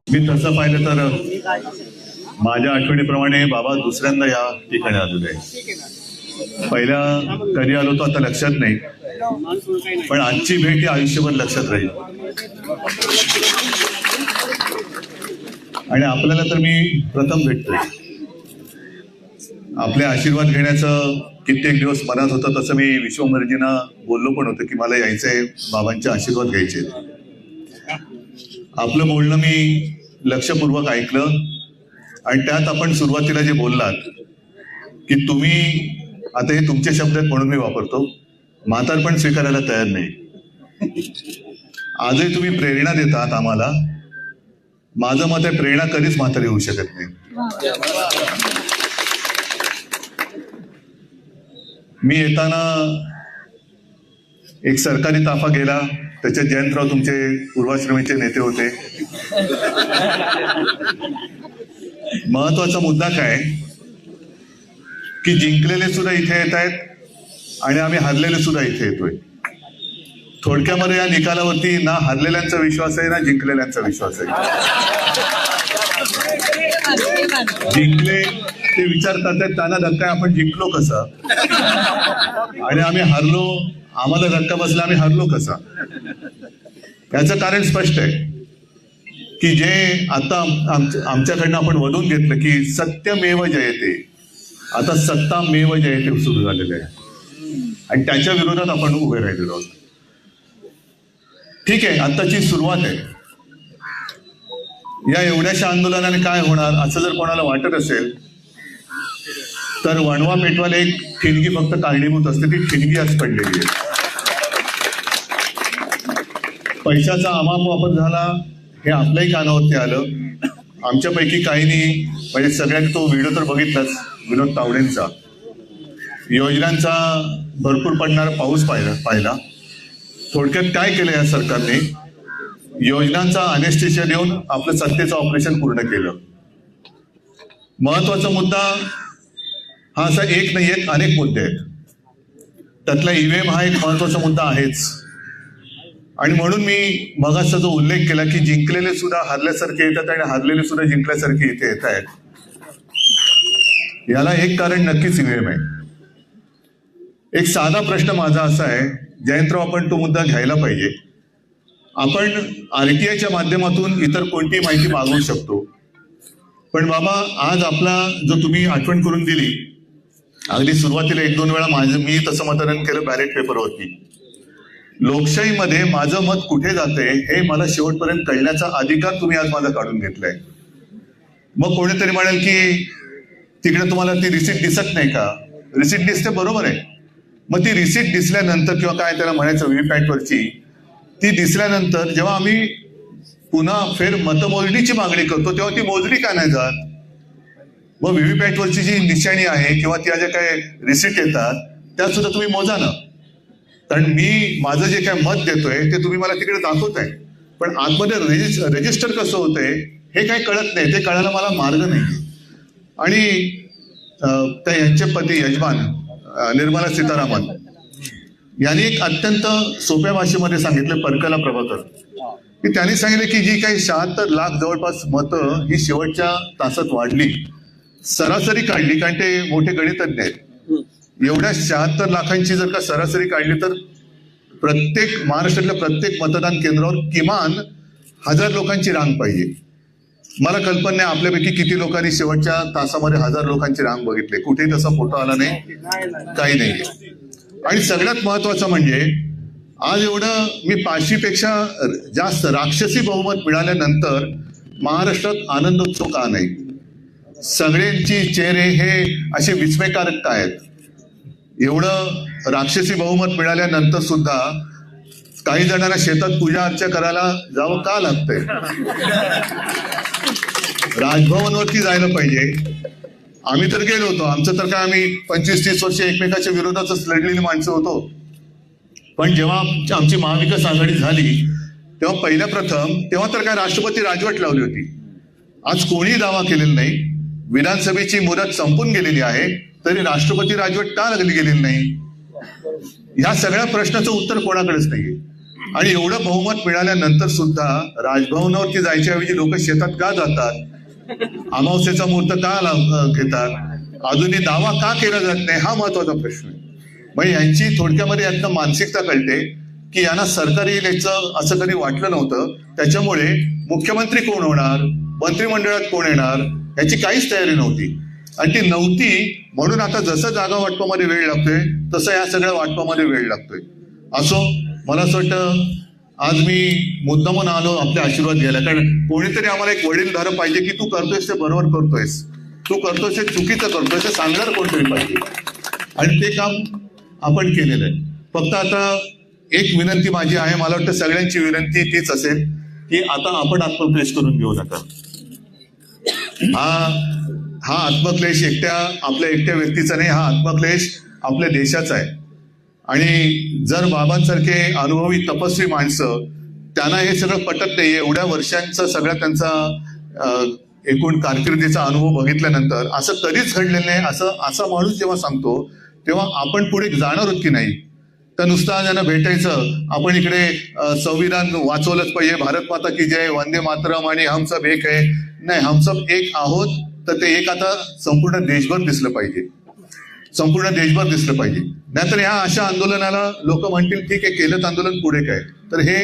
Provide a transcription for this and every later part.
मी तसं पाहिलं तर माझ्या आठवणीप्रमाणे बाबा दुसऱ्यांदा या ठिकाणी आलेले आहे. पहिला कधी आलो तो आता लक्षात नाही, पण आजची भेट ही आयुष्यभर लक्षात राहील. आणि आपल्याला तर मी प्रथम भेटतोय. आपले आशीर्वाद घेण्याचं कित्येक दिवस मनात होतं. तसं मी विश्वंभरजींना बोललो पण होतं की मला यायचंय, बाबांचे आशीर्वाद घ्यायचे. आपलं बोलणं मी लक्षपूर्वक ऐकलं आणि त्यात आपण सुरुवातीला जे बोललात की तुम्ही, आता हे तुमचे शब्द आहेत म्हणून मी वापरतो, म्हातारपण स्वीकारायला तयार नाही. आजही तुम्ही प्रेरणा देतात आम्हाला. माझं मत आहे प्रेरणा कधीच म्हातारी होऊ शकत नाही. मी येताना एक सरकारी ताफा गेला, त्याच्यात जयंतराव तुमचे पूर्वाश्रमीचे नेते होते. महत्वाचा मुद्दा काय की जिंकलेले सुद्धा इथे येत आहेत आणि आम्ही हरलेले सुद्धा इथे येतोय. थोडक्यामध्ये या निकालावरती ना हरलेल्यांचा विश्वास आहे ना जिंकलेल्यांचा विश्वास आहे. जिंकले ते विचार करतात त्यांना धक्का, आपण जिंकलो कसा, आणि आम्ही हरलो, आम्हाला धक्का बसला, आम्ही हरलो कसा. याचं कारण स्पष्ट आहे की जे आता आमच्याकडनं आपण वधून घेतलं की सत्यमेव जयते, आता सत्तामेव जयते सुरू झालेलं आहे आणि त्याच्या विरोधात आपण उभे राहिलेलो आहोत. ठीक आहे, आत्ताची सुरुवात आहे. या एवढ्याशा आंदोलनाने काय होणार असं जर कोणाला वाटत असेल तर वणवा पेटवायला एक ठिणगी फक्त कारणीभूत असते. ती ठिणगी आज पडलेली आहे. पैशाचा अमाप वापर झाला हे आपल्याही कानावरती आलं. आमच्यापैकी काहींनी, म्हणजे सगळ्यांनी तो व्हिडिओ तर बघितलाच विनोद तावडेंचा. योजनांचा भरपूर पडणारा पाऊस पाहिला. थोडक्यात काय केलं या सरकारने, योजनांचा अनेस्टेशिया देऊन आपलं सत्तेचं ऑपरेशन पूर्ण केलं. महत्वाचा मुद्दा हा असा एक नाही, एक अनेक मुद्दे आहेत. त्यातला ईव्हीएम हा एक महत्वाचा मुद्दा आहेच. आणि म्हणून मी मगाचा जो उल्लेख केला की जिंकलेले सुद्धा हरल्यासारखे येतात आणि हरलेले सुद्धा जिंकल्यासारखे इथे येत आहेत, याला एक कारण नक्कीच ईव्हीएम आहे. एक साधा प्रश्न माझा असा आहे, जयंतराव आपण तो मुद्दा घ्यायला पाहिजे. आपण आरटीआयच्या माध्यमातून इतर कोणतीही माहिती मागवू शकतो, पण बाबा आज आपला जो तुम्ही आठवण करून दिली, अगदी सुरुवातीला 1-2 वेळा मी तसं मतदान केलं बॅलेट पेपरवरती. लोकशाहीमध्ये माझं मत कुठे जाते हे मला शेवटपर्यंत कळण्याचा अधिकार तुम्ही आज माझा काढून घेतलाय. मग कोणीतरी म्हणेल की तिकडे तुम्हाला ती रिसीट दिसत नाही का? रिसीट दिसते, बरोबर आहे. मग ती रिसीट दिसल्यानंतर किंवा काय त्याला म्हणायचं व्हीव्हीपॅटवरची, ती दिसल्यानंतर जेव्हा आम्ही पुन्हा फेर मतमोजणीची मागणी करतो तेव्हा ती मोजणी का नाही जात? मग व्हीव्हीपॅटवरची जी निशाणी आहे किंवा त्या ज्या काय रिसीट येतात त्या सुद्धा तुम्ही मोजा ना. कारण मी माझं जे काय मत देतोय ते तुम्ही मला तिकडे दाखवताय, पण आतमध्ये रजिस्टर कसं होतंय हे काही कळत नाही. ते कळायला मला मार्ग नाही. आणि त्या यांचे पती यजमान निर्मला सीतारामन यांनी एक अत्यंत सोप्या भाषेमध्ये सांगितलं, परकला प्रभाकर, की त्यांनी सांगितलं की जी काही 76 लाख जवळपास मतं ही शेवटच्या तासात वाढली, सरासरी काढली, कारण ते मोठे गणितज्ञ आहेत. एवढ्या 76 लाखांची जर का सरासरी काढली तर प्रत्येक महाराष्ट्रातल्या प्रत्येक मतदान केंद्रावर किमान 1000 लोकांची रांग पाहिजे. मला कल्पना नाही आपल्यापैकी किती लोकांनी शेवटच्या तासामध्ये 1000 लोकांची रांग बघितली. कुठेही तसा फोटो आला नाही, काही नाही. आणि सगळ्यात महत्वाचं म्हणजे आज एवढं मी 500पेक्षा जास्त राक्षसी बहुमत मिळाल्यानंतर महाराष्ट्रात आनंदोत्सव का नाही? सगळ्यांची चेहरे हे असे विस्मयकारक काय आहेत? एवढं राक्षसी बहुमत मिळाल्यानंतर सुद्धा काही जणांना शेतात पूजा अर्चा करायला जावं का लागतंय? राजभवनवरती जायला पाहिजे. आम्ही तर गेलो होतो, आमचं तर काय, आम्ही 25-30 वर्ष एकमेकाच्या विरोधातच लढलेली माणसं होतो. पण जेव्हा आमची महाविकास आघाडी झाली तेव्हा पहिल्या प्रथम तेव्हा तर काय राष्ट्रपती राजवट लावली होती. आज कोणीही दावा केलेला नाही. विधानसभेची मुदत संपून गेलेली आहे तरी राष्ट्रपती राजवट का लागली गेलेली नाही? ह्या सगळ्या प्रश्नाचं उत्तर कोणाकडेच नाहीये. आणि एवढं बहुमत मिळाल्यानंतर सुद्धा राजभवनावरती जायच्याऐवजी लोक शेतात का जातात, अमावस्येचा मुहूर्त का घेतात, अजूनही दावा का केला जात नाही, हा महत्वाचा प्रश्न आहे. मग यांची थोडक्यामध्ये यातनं मानसिकता कळते की यांना सरकार येईल याचं असं कधी वाटलं नव्हतं. त्याच्यामुळे मुख्यमंत्री कोण होणार, मंत्रिमंडळात कोण येणार याची काहीच तयारी नव्हती. आणि ती नव्हती म्हणून आता जसं जागा वाटपामध्ये वेळ लागतोय तसं या सगळ्या वाटपामध्ये वेळ लागतोय. असो, मला असं वाटतं आज मी मुद्दामून आलो आपले आशीर्वाद घ्यायला, कारण कोणीतरी आम्हाला एक वडीलधारं पाहिजे की तू करतोयस ते बरोबर करतोयस, तू करतोयस ते चुकीचं करतोयस हे सांगणार कोणतरी पाहिजे. आणि ते काम आपण केलेलं आहे. फक्त आता एक विनंती माझी आहे, मला वाटतं सगळ्यांची विनंती तीच असेल की आता आपण आत्मक्लेश करून घेऊ नका. हा आत्मक्लेश आपल्या एकट्या व्यक्तीचा नाही, हा आत्मक्लेश आपल्या देशाचा आहे. आणि जर बाबांसारखे अनुभवी तपस्वी माणसं, त्यांना हे सगळं पटत नाही, एवढ्या वर्षांचा सगळा त्यांचा एकूण कारकिर्दीचा अनुभव बघितल्यानंतर असं कधीच घडलेलं नाही असा माणूस जेव्हा सांगतो तेव्हा आपण पुढे जाणार आहोत की नाही. तर नुसतं ज्यांना भेटायचं, आपण इकडे संविधान वाचवलंच पाहिजे, भारत माता की जय, वंदे मातरम आणि हम सब एक आहे, नाही, हम सब एक आहोत. तर ते एक आता संपूर्ण देशभर दिसलं पाहिजे, संपूर्ण देशभर दिसलं पाहिजे. नाहीतर ह्या अशा आंदोलनाला लोक म्हणतील ठीक आहे केलं आंदोलन, पुढे काय. तर हे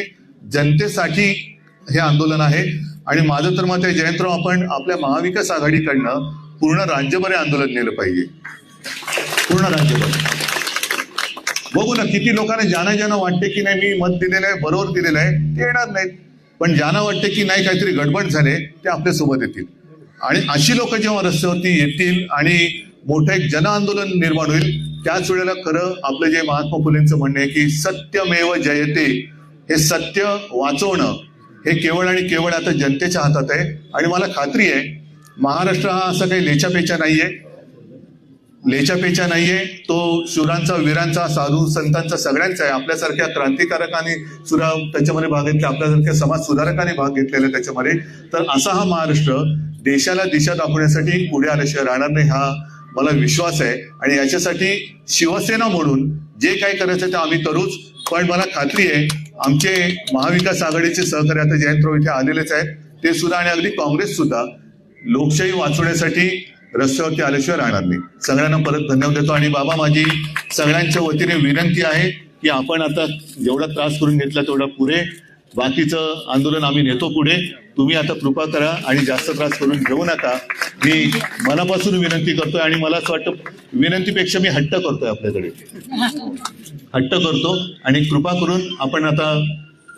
जनतेसाठी हे आंदोलन आहे. आणि माझं तर मत आहे जयंतराव, आपण आपल्या महाविकास आघाडीकडनं पूर्ण राज्यभर आंदोलन नेलं पाहिजे, पूर्ण राज्यभर. बघू ना किती लोकांना ज्यांना वाटते की नाही मी मत दिलेलं आहे, बरोबर दिलेलं आहे, ते येणार नाहीत. पण ज्यांना वाटते की नाही काहीतरी गडबड झाले ते आपल्यासोबत येतील. आणि अशी लोक जेव्हा रस्त्यावरती येतील आणि मोठं एक जन आंदोलन निर्माण होईल, त्याच वेळेला खरं आपलं जे महात्मा फुलेंचं म्हणणं आहे की सत्यमेव जयते, हे सत्य वाचवणं हे केवळ आणि केवळ आता जनतेच्या हातात आहे. आणि मला खात्री आहे महाराष्ट्र हा असा काही लेचापेचा नाहीये, तो शूरांचा, वीरांचा, साधू संतांचा सगळ्यांचा आहे. आपल्यासारख्या क्रांतिकारकांनी सुद्धा त्याच्यामध्ये भाग घेतला, आपल्यासारख्या समाज सुधारकांनी भाग घेतलेला त्याच्यामध्ये. तर असा हा महाराष्ट्र देशाला दिशा दाखवण्यासाठी पुढे आल्याशिवाय राहणार नाही, हा मला विश्वास आहे. आणि याच्यासाठी शिवसेना म्हणून जे काही करायचं ते आम्ही करूच. पण मला खात्री आहे आमचे महाविकास आघाडीचे सहकारी आता जयंतराव इथे आलेलेच आहेत, ते सुद्धा आणि अगदी काँग्रेस सुद्धा लोकशाही वाचवण्यासाठी रस्त्यावरती आल्याशिवाय राहणार नाही. सगळ्यांना परत धन्यवाद देतो. आणि बाबा, माझी सगळ्यांच्या वतीने विनंती आहे की आपण आता जेवढा त्रास करून घेतला तेवढा पुरे, बाकीचं आंदोलन आम्ही नेतो पुढे. तुम्ही आता कृपा करा आणि जास्त त्रास करून घेऊ नका, मी मनापासून विनंती करतोय. आणि मला असं वाटतं विनंतीपेक्षा मी हट्ट करतोय, आपल्याकडे हट्ट करतो. आणि कृपा करून आपण आता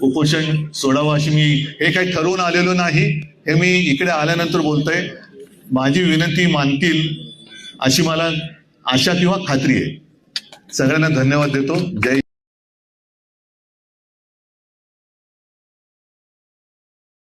उपोषण सोडावं अशी, मी हे काही ठरवून आलेलो नाही, हे मी इकडे आल्यानंतर बोलतोय. माझी विनंती मानतील अशी मला आशा किंवा खात्री आहे. सगळ्यांना धन्यवाद देतो. जय